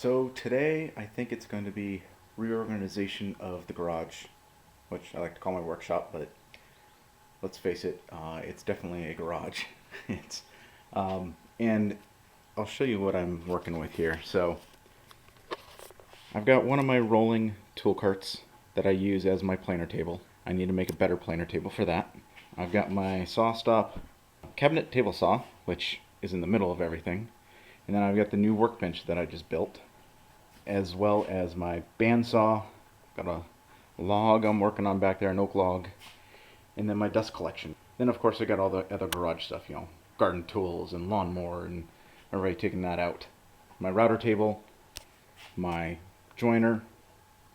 So today I think it's going to be reorganization of the garage, which I like to call my workshop, but let's face it, it's definitely a garage. it's and I'll show you what I'm working with here. So I've got one of my rolling tool carts that I use as my planer table. I need to make a better planer table for that. I've got my saw stop cabinet table saw, which is in the middle of everything. And then I've got the new workbench that I just built, as well as my bandsaw. Got a log I'm working on back there, an oak log, and then my dust collection. Then of course I got all the other garage stuff, you know, garden tools and lawnmower, and I'm already taking that out. My router table, my joiner,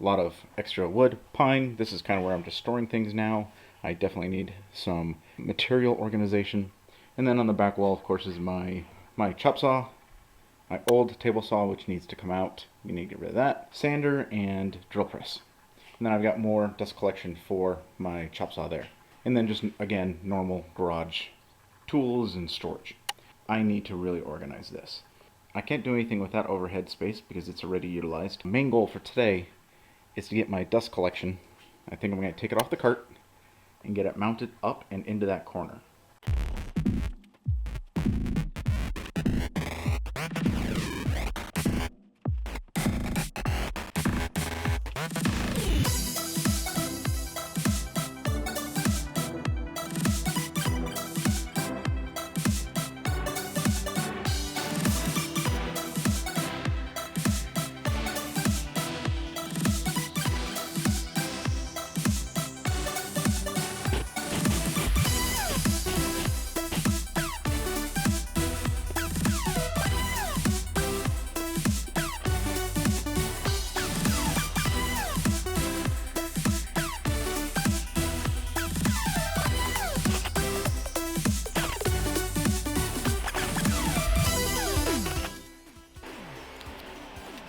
a lot of extra wood, pine. This is kind of where I'm just storing things now. I definitely need some material organization. And then on the back wall, of course, is my chop saw, my old table saw, which needs to come out. You need to get rid of that. Sander and drill press. And then I've got more dust collection for my chop saw there. And then just, again, normal garage tools and storage. I need to really organize this. I can't do anything with that overhead space because it's already utilized. The main goal for today is to get my dust collection. I think I'm going to take it off the cart and get it mounted up and into that corner.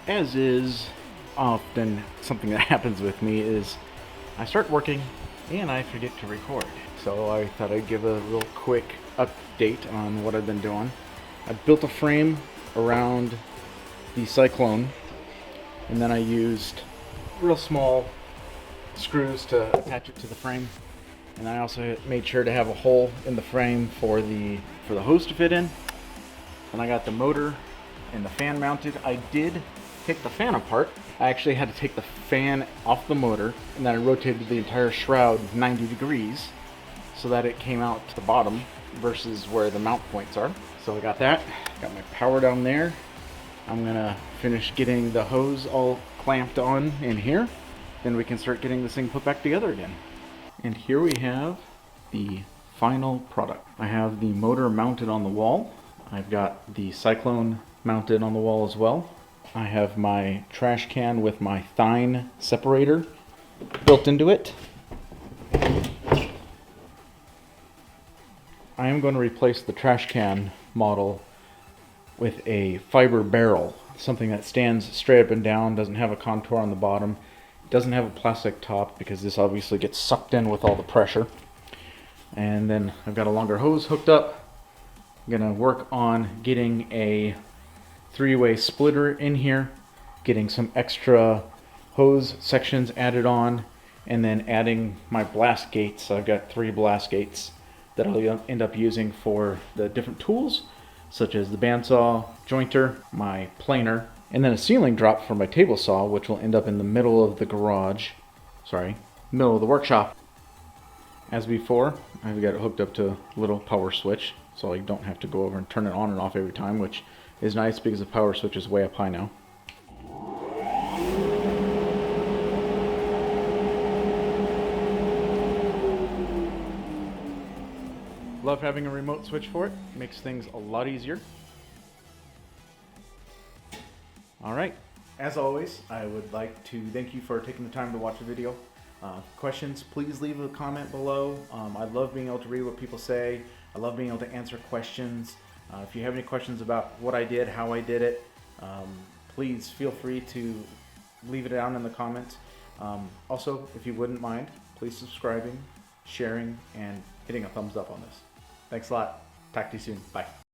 As is often something that happens with me, is I start working and I forget to record. So I thought I'd give a real quick update on what I've been doing. I built a frame around the Cyclone, and then I used real small screws to attach it to the frame. And I also made sure to have a hole in the frame for the hose to fit in. And I got the motor and the fan mounted. I did take the fan apart. I actually had to take the fan off the motor, and then I rotated the entire shroud 90 degrees so that it came out to the bottom versus where the mount points are. So I got that, got my power down there. I'm gonna finish getting the hose all clamped on in here, then we can start getting this thing put back together again. And here we have the final product. I have the motor mounted on the wall. I've got the Cyclone mounted on the wall as well. I have my trash can with my thine separator built into it. I am going to replace the trash can model with a fiber barrel, something that stands straight up and down, doesn't have a contour on the bottom, doesn't have a plastic top because this obviously gets sucked in with all the pressure. And then I've got a longer hose hooked up. I'm going to work on getting a three-way splitter in here, getting some extra hose sections added on, and then adding my blast gates. I've got 3 blast gates that I'll end up using for the different tools, such as the bandsaw, jointer, my planer, and then a ceiling drop for my table saw, which will end up in the middle of the garage, middle of the workshop. As before, I've got it hooked up to a little power switch, so I don't have to go over and turn it on and off every time, which is nice because the power switch is way up high now. Love having a remote switch for it. Makes things a lot easier. Alright, as always, I would like to thank you for taking the time to watch the video. Questions, please leave a comment below. I love being able to read what people say. I love being able to answer questions. If you have any questions about what I did, how I did it, please feel free to leave it down in the comments. Also, if you wouldn't mind, please subscribing, sharing, and hitting a thumbs up on this. Thanks a lot. Talk to you soon. Bye.